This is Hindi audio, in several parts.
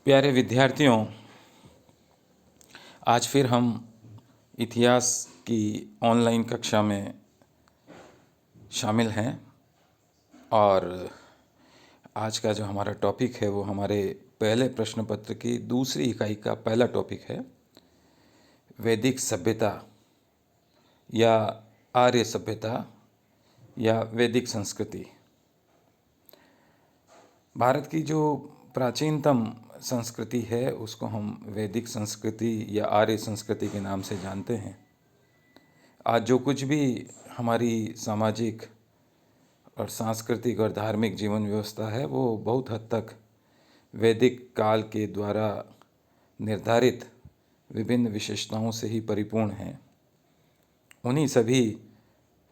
प्यारे विद्यार्थियों, आज फिर हम इतिहास की ऑनलाइन कक्षा में शामिल हैं और आज का जो हमारा टॉपिक है वो हमारे पहले प्रश्न पत्र की दूसरी इकाई का पहला टॉपिक है वैदिक सभ्यता या आर्य सभ्यता या वैदिक संस्कृति। भारत की जो प्राचीनतम संस्कृति है उसको हम वैदिक संस्कृति या आर्य संस्कृति के नाम से जानते हैं। आज जो कुछ भी हमारी सामाजिक और सांस्कृतिक और धार्मिक जीवन व्यवस्था है वो बहुत हद तक वैदिक काल के द्वारा निर्धारित विभिन्न विशेषताओं से ही परिपूर्ण है। उन्हीं सभी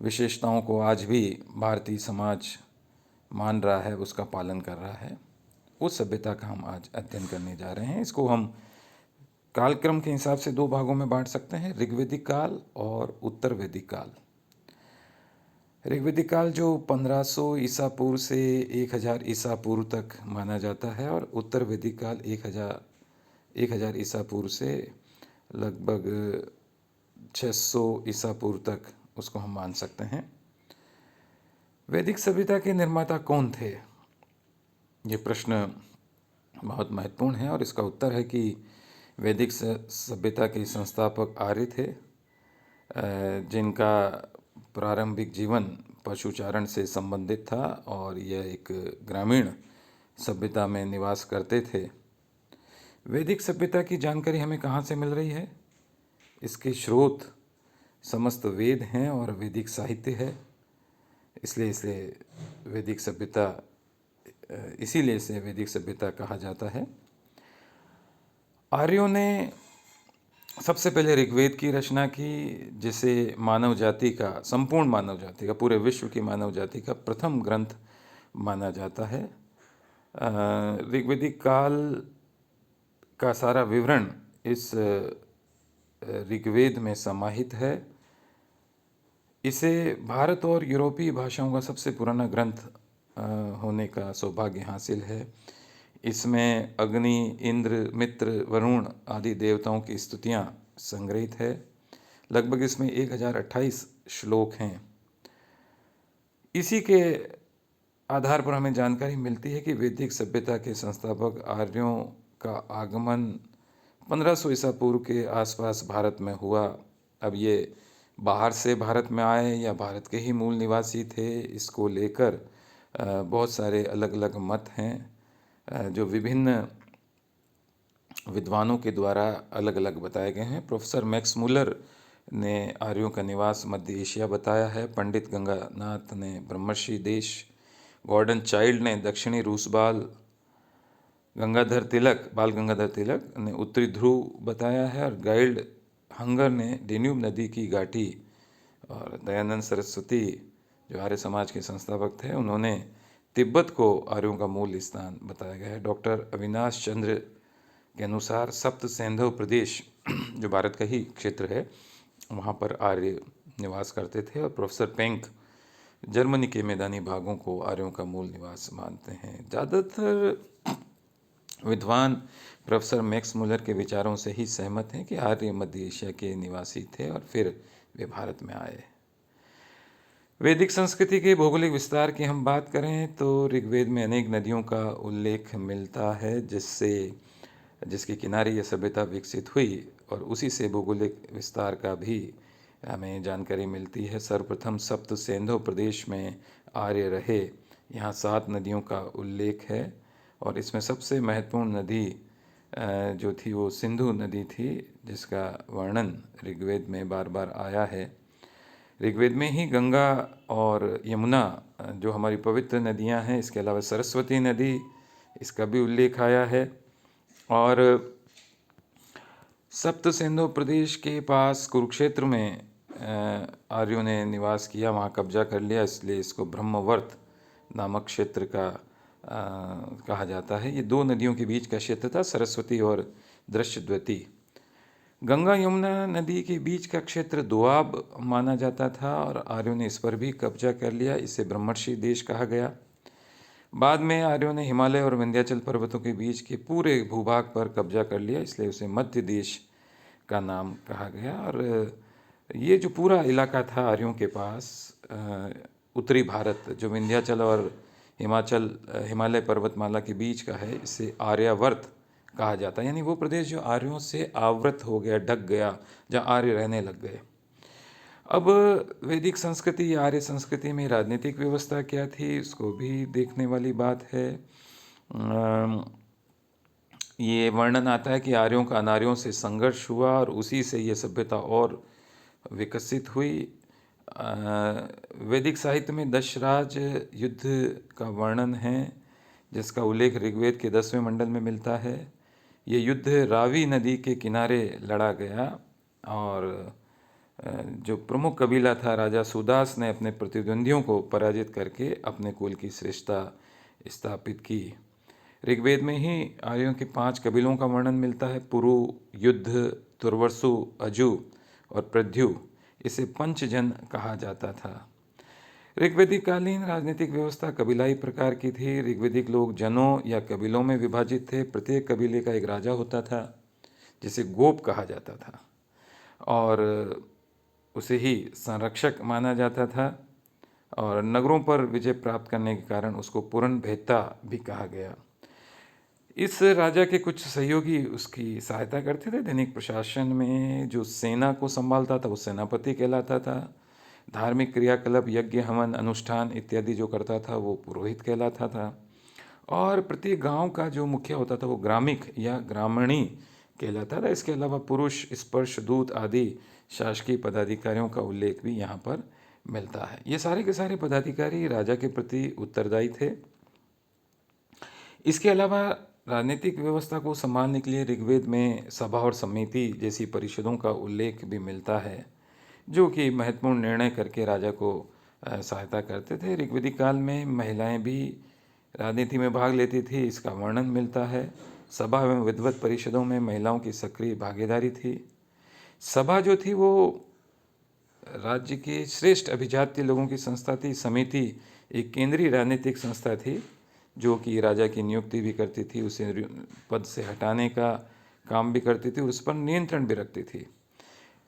विशेषताओं को आज भी भारतीय समाज मान रहा है, उसका पालन कर रहा है। उस सभ्यता का हम आज अध्ययन करने जा रहे हैं। इसको हम कालक्रम के हिसाब से दो भागों में बांट सकते हैं, ऋग्वेदिक काल और उत्तर वैदिक काल। ऋग्वेदिक काल जो 1500 ईसा पूर्व से 1000 ईसा पूर्व तक माना जाता है और उत्तर वैदिक काल 1000 ईसा पूर्व से लगभग 600 ईसा पूर्व तक उसको हम मान सकते हैं। वैदिक सभ्यता के निर्माता कौन थे, ये प्रश्न बहुत महत्वपूर्ण है और इसका उत्तर है कि वैदिक सभ्यता के संस्थापक आर्य थे, जिनका प्रारंभिक जीवन पशुचारण से संबंधित था और यह एक ग्रामीण सभ्यता में निवास करते थे। वैदिक सभ्यता की जानकारी हमें कहाँ से मिल रही है? इसके स्रोत समस्त वेद हैं और वैदिक साहित्य है। इसलिए इसे वैदिक सभ्यता कहा जाता है। आर्यों ने सबसे पहले ऋग्वेद की रचना की, जिसे मानव जाति का, संपूर्ण मानव जाति का, पूरे विश्व की मानव जाति का प्रथम ग्रंथ माना जाता है। ऋग्वेदिक काल का सारा विवरण इस ऋग्वेद में समाहित है। इसे भारत और यूरोपीय भाषाओं का सबसे पुराना ग्रंथ होने का सौभाग्य हासिल है। इसमें अग्नि, इंद्र, मित्र, वरुण आदि देवताओं की स्तुतियाँ संग्रहित है। लगभग इसमें 1028 श्लोक हैं। इसी के आधार पर हमें जानकारी मिलती है कि वैदिक सभ्यता के संस्थापक आर्यों का आगमन 1500 ईसा पूर्व के आसपास भारत में हुआ। अब ये बाहर से भारत में आए या भारत के ही मूल निवासी थे, इसको लेकर बहुत सारे अलग अलग मत हैं जो विभिन्न विद्वानों के द्वारा अलग अलग बताए गए हैं। प्रोफेसर मैक्स मुलर ने आर्यों का निवास मध्य एशिया बताया है। पंडित गंगानाथ ने ब्रह्मर्षि देश, गॉर्डन चाइल्ड ने दक्षिणी रूस, बाल गंगाधर तिलक ने उत्तरी ध्रुव बताया है और गाइल्ड हंगर ने डेन्यूब नदी की घाटी, और दयानंद सरस्वती जो आर्य समाज के संस्थापक थे उन्होंने तिब्बत को आर्यों का मूल स्थान बताया गया है। डॉक्टर अविनाश चंद्र के अनुसार सप्त सैंधव प्रदेश जो भारत का ही क्षेत्र है वहाँ पर आर्य निवास करते थे और प्रोफेसर पेंक जर्मनी के मैदानी भागों को आर्यों का मूल निवास मानते हैं। ज़्यादातर विद्वान प्रोफेसर मैक्स मुलर के विचारों से ही सहमत हैं कि आर्य मध्य एशिया के निवासी थे और फिर वे भारत में आए। वैदिक संस्कृति के भौगोलिक विस्तार की हम बात करें तो ऋग्वेद में अनेक नदियों का उल्लेख मिलता है जिसके किनारे यह सभ्यता विकसित हुई और उसी से भौगोलिक विस्तार का भी हमें जानकारी मिलती है। सर्वप्रथम सप्त सैंधव प्रदेश में आर्य रहे। यहाँ 7 नदियों का उल्लेख है और इसमें सबसे महत्वपूर्ण नदी जो थी वो सिंधु नदी थी, जिसका वर्णन ऋग्वेद में बार बार आया है। ऋग्वेद में ही गंगा और यमुना जो हमारी पवित्र नदियां हैं, इसके अलावा सरस्वती नदी, इसका भी उल्लेख आया है। और सप्त सिंधु प्रदेश के पास कुरुक्षेत्र में आर्यों ने निवास किया, वहाँ कब्जा कर लिया, इसलिए इसको ब्रह्मवर्त नामक क्षेत्र का कहा जाता है। ये 2 नदियों के बीच का क्षेत्र था, सरस्वती और दृश्यद्वती। गंगा यमुना नदी के बीच का क्षेत्र दोआब माना जाता था और आर्यों ने इस पर भी कब्जा कर लिया, इसे ब्रह्मर्षि देश कहा गया। बाद में आर्यों ने हिमालय और विंध्याचल पर्वतों के बीच के पूरे भूभाग पर कब्जा कर लिया, इसलिए उसे मध्य देश का नाम कहा गया। और ये जो पूरा इलाका था आर्यों के पास, उत्तरी भारत जो विंध्याचल और हिमालय पर्वतमाला के बीच का है, इसे आर्यावर्त कहा जाता है। यानी वो प्रदेश जो आर्यों से आवृत हो गया, ढक गया, जहाँ आर्य रहने लग गए। अब वैदिक संस्कृति या आर्य संस्कृति में राजनीतिक व्यवस्था क्या थी, उसको भी देखने वाली बात है। ये वर्णन आता है कि आर्यों का अनार्यों से संघर्ष हुआ और उसी से ये सभ्यता और विकसित हुई। वैदिक साहित्य में दशराज युद्ध का वर्णन है, जिसका उल्लेख ऋग्वेद के 10वें मंडल में मिलता है। ये युद्ध रावी नदी के किनारे लड़ा गया और जो प्रमुख कबीला था राजा सुदास ने अपने प्रतिद्वंदियों को पराजित करके अपने कुल की श्रेष्ठता स्थापित की। ऋग्वेद में ही आर्यों के 5 कबीलों का वर्णन मिलता है: पुरु, युद्ध, तुर्वसु, अजु और प्रद्यु। इसे पंचजन कहा जाता था। ऋग्वैदिक कालीन राजनीतिक व्यवस्था कबीलाई प्रकार की थी। ऋग्वैदिक लोग जनों या कबीलों में विभाजित थे। प्रत्येक कबीले का एक राजा होता था, जिसे गोप कहा जाता था, और उसे ही संरक्षक माना जाता था। और नगरों पर विजय प्राप्त करने के कारण उसको पुरन भेत्ता भी कहा गया। इस राजा के कुछ सहयोगी उसकी सहायता करते थे। दैनिक प्रशासन में जो सेना को संभालता था वो सेनापति कहलाता था। धार्मिक क्रियाकलाप, यज्ञ, हवन, अनुष्ठान इत्यादि जो करता था वो पुरोहित कहलाता था। और प्रत्येक गांव का जो मुखिया होता था वो ग्रामिक या ग्रामणी कहलाता था। इसके अलावा पुरुष, स्पर्श दूत आदि शासकीय पदाधिकारियों का उल्लेख भी यहाँ पर मिलता है। ये सारे के सारे पदाधिकारी राजा के प्रति उत्तरदायी थे। इसके अलावा राजनीतिक व्यवस्था को संभालने के लिए ऋग्वेद में सभा और समिति जैसी परिषदों का उल्लेख भी मिलता है, जो कि महत्वपूर्ण निर्णय करके राजा को सहायता करते थे। ऋग्वैदिक काल में महिलाएं भी राजनीति में भाग लेती थी, इसका वर्णन मिलता है। सभा एवं विद्वत परिषदों में महिलाओं की सक्रिय भागीदारी थी। सभा जो थी वो राज्य के श्रेष्ठ अभिजात्य लोगों की संस्था थी। समिति एक केंद्रीय राजनीतिक संस्था थी, जो कि राजा की नियुक्ति भी करती थी, उसे पद से हटाने का काम भी करती थी और उस पर नियंत्रण भी रखती थी।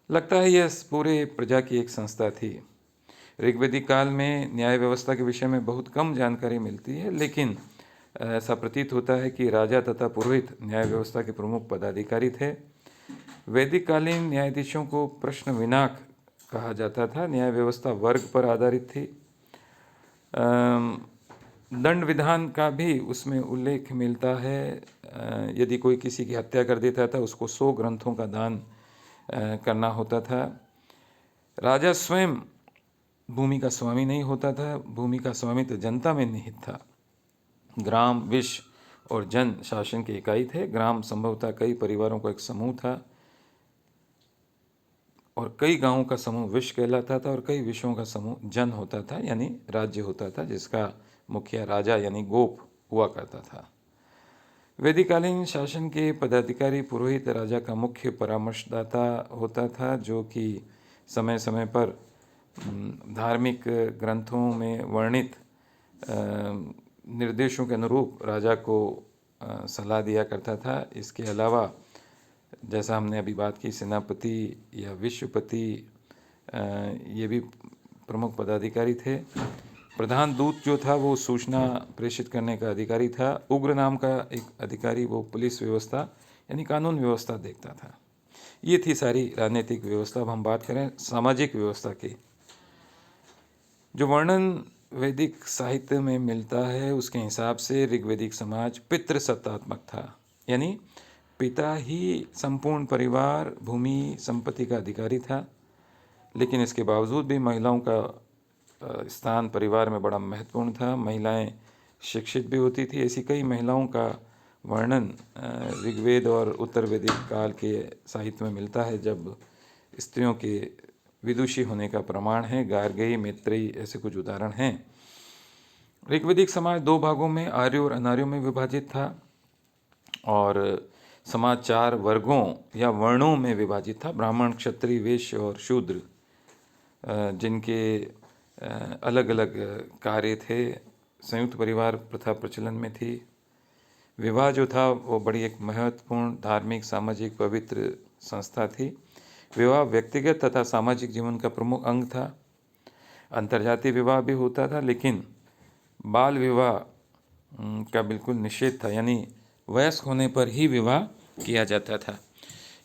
लगता है यह पूरे प्रजा की एक संस्था थी। ऋग्वैदिक काल में न्याय व्यवस्था के विषय में बहुत कम जानकारी मिलती है, लेकिन ऐसा प्रतीत होता है कि राजा तथा पुरोहित न्याय व्यवस्था के प्रमुख पदाधिकारी थे। वैदिक कालीन न्यायाधीशों को प्रश्न विनाक कहा जाता था। न्याय व्यवस्था वर्ग पर आधारित थी। दंड विधान का भी उसमें उल्लेख मिलता है। यदि कोई किसी की हत्या कर देता था, उसको 100 ग्रंथों का दान करना होता था। राजा स्वयं भूमि का स्वामी नहीं होता था, भूमि का स्वामित्व जनता में निहित था। ग्राम, विश्व और जन शासन की इकाई थे। ग्राम संभवतः कई परिवारों का एक समूह था और कई गांवों का समूह विश्व कहलाता था और कई विश्वों का समूह जन होता था, यानी राज्य होता था, जिसका मुखिया राजा यानी गोप हुआ करता था। वैदिककालीन शासन के पदाधिकारी पुरोहित राजा का मुख्य परामर्शदाता होता था, जो कि समय समय पर धार्मिक ग्रंथों में वर्णित निर्देशों के अनुरूप राजा को सलाह दिया करता था। इसके अलावा जैसा हमने अभी बात की, सेनापति या विश्वपति ये भी प्रमुख पदाधिकारी थे। प्रधान दूत जो था वो सूचना प्रेषित करने का अधिकारी था। उग्र नाम का एक अधिकारी वो पुलिस व्यवस्था यानी कानून व्यवस्था देखता था। ये थी सारी राजनीतिक व्यवस्था। अब हम बात करें सामाजिक व्यवस्था की। जो वर्णन वैदिक साहित्य में मिलता है उसके हिसाब से ऋग्वैदिक समाज पितृसत्तात्मक था, यानी पिता ही संपूर्ण परिवार, भूमि, संपत्ति का अधिकारी था। लेकिन इसके बावजूद भी महिलाओं का स्थान परिवार में बड़ा महत्वपूर्ण था। महिलाएं शिक्षित भी होती थी। ऐसी कई महिलाओं का वर्णन ऋग्वेद और उत्तर वैदिक काल के साहित्य में मिलता है, जब स्त्रियों के विदुषी होने का प्रमाण है। गार्गेयी, मैत्रेयी ऐसे कुछ उदाहरण हैं। ऋग्वैदिक समाज 2 भागों में, आर्य और अनार्यों में विभाजित था और समाज 4 वर्गों या वर्णों में विभाजित था: ब्राह्मण, क्षत्रिय, वैश्य और शूद्र, जिनके अलग अलग कार्य थे। संयुक्त परिवार प्रथा प्रचलन में थी। विवाह जो था वो बड़ी एक महत्वपूर्ण धार्मिक, सामाजिक, पवित्र संस्था थी। विवाह व्यक्तिगत तथा सामाजिक जीवन का प्रमुख अंग था। अंतर्जातीय विवाह भी होता था, लेकिन बाल विवाह का बिल्कुल निषेध था, यानी वयस्क होने पर ही विवाह किया जाता था।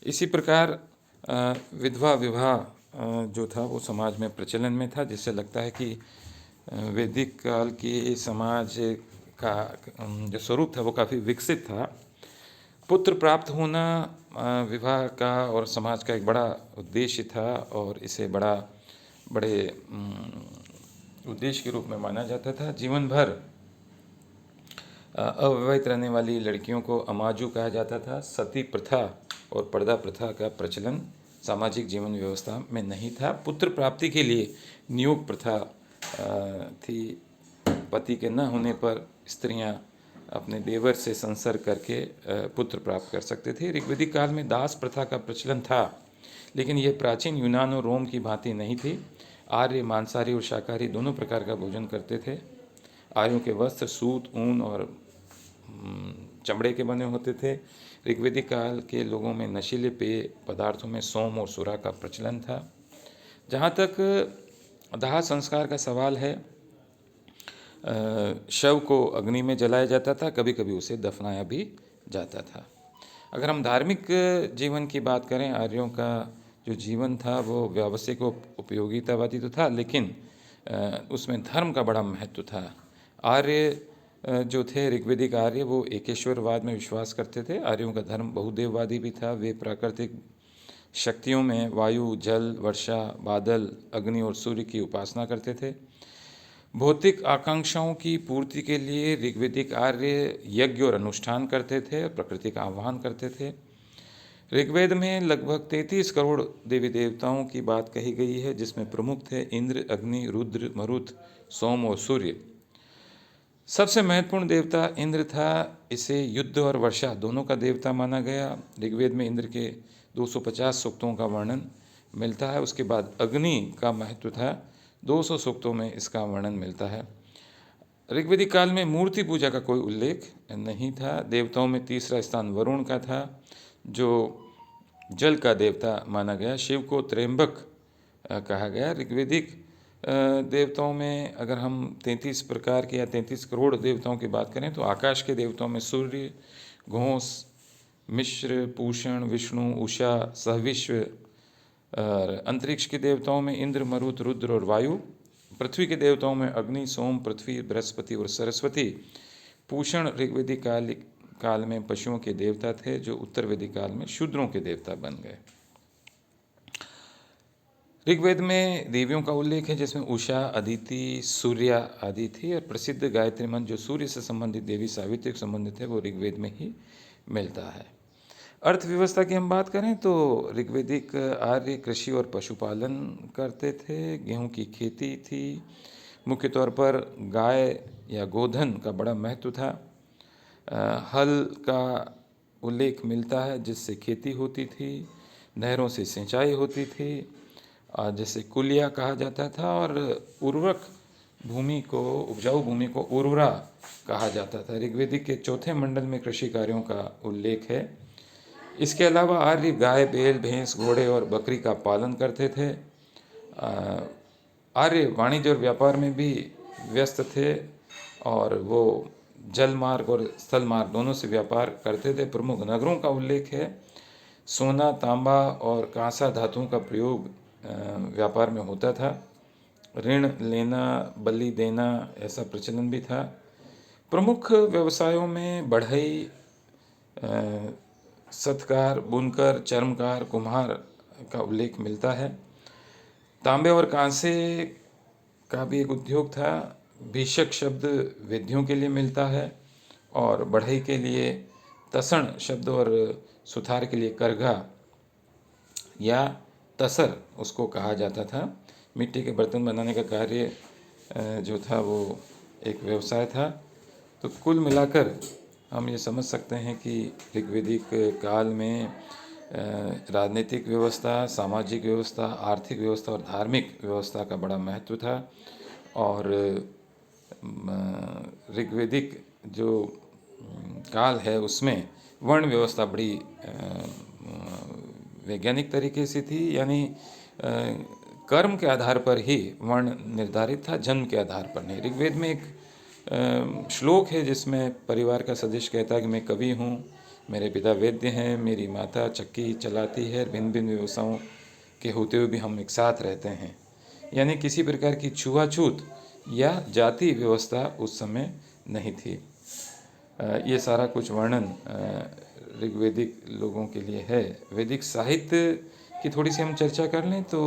इसी प्रकार विधवा विवाह जो था वो समाज में प्रचलन में था, जिससे लगता है कि वैदिक काल के समाज का जो स्वरूप था वो काफ़ी विकसित था। पुत्र प्राप्त होना विवाह का और समाज का एक बड़ा उद्देश्य था, और इसे बड़े उद्देश्य के रूप में माना जाता था। जीवन भर अविवाहित रहने वाली लड़कियों को अमाजू कहा जाता था। सती प्रथा और पर्दा प्रथा का प्रचलन सामाजिक जीवन व्यवस्था में नहीं था। पुत्र प्राप्ति के लिए नियोग प्रथा थी। पति के न होने पर स्त्रियां अपने देवर से संसर्ग करके पुत्र प्राप्त कर सकते थे। ऋग्वैदिक काल में दास प्रथा का प्रचलन था, लेकिन यह प्राचीन यूनान और रोम की भांति नहीं थी। आर्य मांसाहारी और शाकाहारी दोनों प्रकार का भोजन करते थे। आर्यों के वस्त्र सूत, ऊन और चमड़े के बने होते थे। ऋग्वैदिक काल के लोगों में नशीले पेय पदार्थों में सोम और सुरा का प्रचलन था। जहाँ तक दाह संस्कार का सवाल है, शव को अग्नि में जलाया जाता था, कभी कभी उसे दफनाया भी जाता था। अगर हम धार्मिक जीवन की बात करें, आर्यों का जो जीवन था वो व्यावसायिक उपयोगितावादी तो था, लेकिन उसमें धर्म का बड़ा महत्व था। आर्य जो थे ऋग्वैदिक आर्य, वो एकेश्वरवाद में विश्वास करते थे। आर्यों का धर्म बहुदेववादी भी था। वे प्राकृतिक शक्तियों में वायु, जल, वर्षा, बादल, अग्नि और सूर्य की उपासना करते थे। भौतिक आकांक्षाओं की पूर्ति के लिए ऋग्वैदिक आर्य यज्ञ और अनुष्ठान करते थे, प्रकृति का आह्वान करते थे। ऋग्वेद में लगभग 33 करोड़ देवी देवताओं की बात कही गई है, जिसमें प्रमुख थे इंद्र, अग्नि, रुद्र, मरुत, सोम और सूर्य। सबसे महत्वपूर्ण देवता इंद्र था। इसे युद्ध और वर्षा दोनों का देवता माना गया। ऋग्वेद में इंद्र के 250 सूक्तों का वर्णन मिलता है। उसके बाद अग्नि का महत्व था, 200 सूक्तों में इसका वर्णन मिलता है। ऋग्वैदिक काल में मूर्ति पूजा का कोई उल्लेख नहीं था। देवताओं में तीसरा स्थान वरुण का था, जो जल का देवता माना गया। शिव को त्र्यंबक कहा गया। ऋग्वैदिक देवताओं में अगर हम 33 प्रकार के या 33 करोड़ देवताओं की बात करें, तो आकाश के देवताओं में सूर्य, घोष, मिश्र, पूषण, विष्णु, उषा, सहविश्व। अंतरिक्ष के देवताओं में इंद्र, मरुत, रुद्र और वायु। पृथ्वी के देवताओं में अग्नि, सोम, पृथ्वी, बृहस्पति और सरस्वती। पूषण ऋग्वैदिक काल में पशुओं के देवता थे, जो उत्तर वैदिक काल में शूद्रों के देवता बन गए। ऋग्वेद में देवियों का उल्लेख है, जिसमें उषा, अदिति, सूर्या आदि थी। और प्रसिद्ध गायत्री मंत्र जो सूर्य से संबंधित देवी सावित्री से संबंधित है, वो ऋग्वेद में ही मिलता है। अर्थव्यवस्था की हम बात करें तो ऋग्वैदिक आर्य कृषि और पशुपालन करते थे। गेहूं की खेती थी। मुख्य तौर पर गाय या गोधन का बड़ा महत्व था। हल का उल्लेख मिलता है, जिससे खेती होती थी। नहरों से सिंचाई होती थी, जिसे कुलिया कहा जाता था। और उर्वरक भूमि को, उपजाऊ भूमि को उर्वरा कहा जाता था। ऋग्वेदिक के चौथे मंडल में कृषि कार्यों का उल्लेख है। इसके अलावा आर्य गाय, बैल, भैंस, घोड़े और बकरी का पालन करते थे। आर्य वाणिज्य और व्यापार में भी व्यस्त थे, और वो जल मार्ग और स्थल मार्ग दोनों से व्यापार करते थे। प्रमुख नगरों का उल्लेख है। सोना, तांबा और कांसा धातुओं का प्रयोग व्यापार में होता था। ऋण लेना, बलि देना, ऐसा प्रचलन भी था। प्रमुख व्यवसायों में बढ़ई, सतकार, बुनकर, चर्मकार, कुम्हार का उल्लेख मिलता है। तांबे और कांसे का भी एक उद्योग था। भीषक शब्द वेद्यों के लिए मिलता है, और बढ़ई के लिए तसण शब्द, और सुथार के लिए करघा या तसर उसको कहा जाता था। मिट्टी के बर्तन बनाने का कार्य जो था वो एक व्यवसाय था। तो कुल मिलाकर हम ये समझ सकते हैं कि ऋग्वैदिक काल में राजनीतिक व्यवस्था, सामाजिक व्यवस्था, आर्थिक व्यवस्था और धार्मिक व्यवस्था का बड़ा महत्व था। और ऋग्वेदिक जो काल है उसमें वर्ण व्यवस्था बड़ी वैज्ञानिक तरीके से थी, यानी कर्म के आधार पर ही वर्ण निर्धारित था, जन्म के आधार पर नहीं। ऋग्वेद में एक श्लोक है जिसमें परिवार का सदस्य कहता है कि मैं कवि हूँ, मेरे पिता वैद्य हैं, मेरी माता चक्की चलाती है, भिन्न भिन्न व्यवसायों के होते हुए भी हम एक साथ रहते हैं। यानी किसी प्रकार की छुआछूत या जाति व्यवस्था उस समय नहीं थी। ये सारा कुछ वर्णन ऋग्वेदिक लोगों के लिए है। वैदिक साहित्य की थोड़ी सी हम चर्चा कर लें तो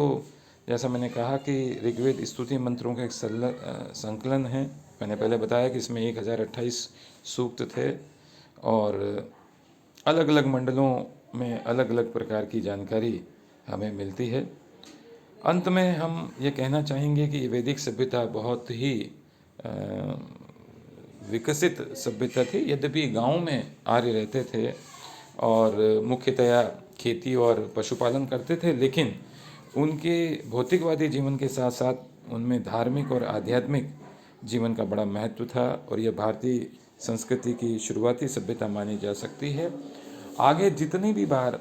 जैसा मैंने कहा कि ऋग्वेद स्तुति मंत्रों का एक संकलन है। मैंने पहले बताया कि इसमें 1028 सूक्त थे और अलग अलग मंडलों में अलग अलग प्रकार की जानकारी हमें मिलती है। अंत में हम ये कहना चाहेंगे कि वैदिक सभ्यता बहुत ही विकसित सभ्यता थी। यद्यपि गांव में आर्य रहते थे और मुख्यतया खेती और पशुपालन करते थे, लेकिन उनके भौतिकवादी जीवन के साथ साथ उनमें धार्मिक और आध्यात्मिक जीवन का बड़ा महत्व था और यह भारतीय संस्कृति की शुरुआती सभ्यता मानी जा सकती है। आगे जितनी भी बार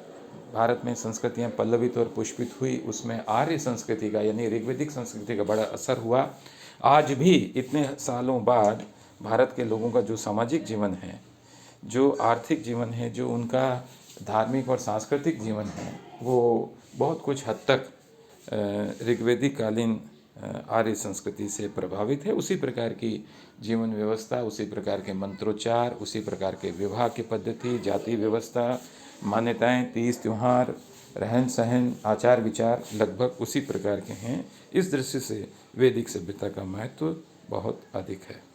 भारत में संस्कृतियाँ पल्लवित और पुष्पित हुई, उसमें आर्य संस्कृति का यानी ऋग्वेदिक संस्कृति का बड़ा असर हुआ। आज भी इतने सालों बाद भारत के लोगों का जो सामाजिक जीवन है, जो आर्थिक जीवन है, जो उनका धार्मिक और सांस्कृतिक जीवन है, वो बहुत कुछ हद तक ऋग्वेदिक कालीन आर्य संस्कृति से प्रभावित है। उसी प्रकार की जीवन व्यवस्था, उसी प्रकार के मंत्रोच्चार, उसी प्रकार के विवाह की पद्धति, जाति व्यवस्था, मान्यताएं, तीज त्योहार, रहन सहन, आचार विचार लगभग उसी प्रकार के हैं। इस दृष्टि से वैदिक सभ्यता का महत्व बहुत अधिक है।